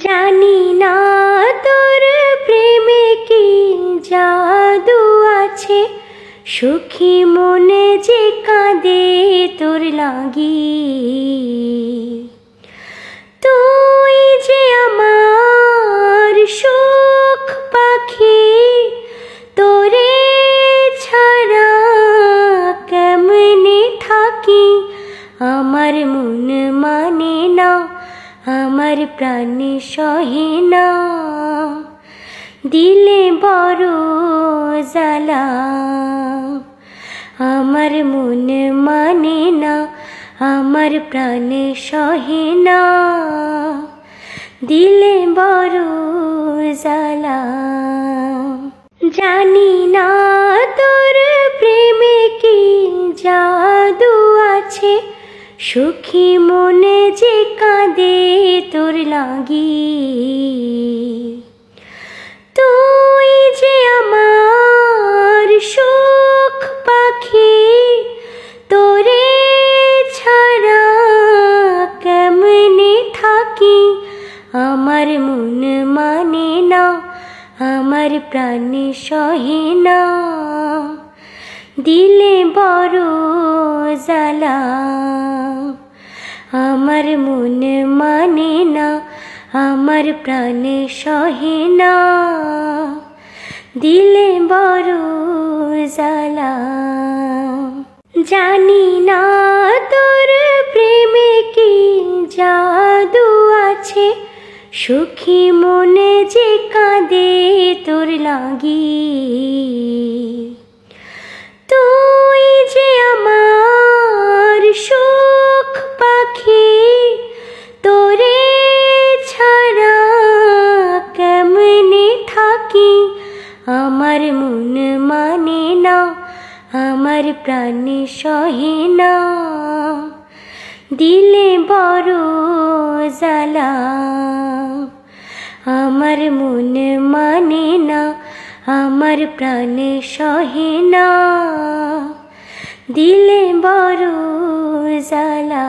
জানি না তোর প্রেমে কি জাদু আছে, সুখী মনে যে কাঁদে তোর লাগি। তুই যে আমার সুখ পাখি, তোরে ছাড়া কেমনে থাকি। আমার মন মানে না, আমার প্রাণ সহে না, দিলে বড় জ্বালা। আমার মন মানে না, আমার প্রাণ সহে না, দিলে বড় জ্বালা। জানি না তোর প্রেমে কি জাদু আছে, সুখী মনে যে কাঁদে তোর লাগি। তুই যে আমার সুখ পাখি, তোরে ছাড়া কেমনে থাকি। আমার মন মানে না, আমার প্রাণ সহে না, দিলে বড় জ্বালা। আমার মন মানে না, আমার প্রাণ সহে না, দিলে বড় জ্বালা। জানি না তোর প্রেমে কি জাদু আছে, সুখী মনে যে কাঁদে তোর লাগি। তুই যে আমার সুখ পাখি, তোরে ছাড়া কেমনে থাকি। আমার মন মানে না, আমার প্রাণ সহে না, দিলে বড় জ্বালা। আমার মন মানে না, আমার প্রাণ সহে না, দিলে বড় জ্বালা।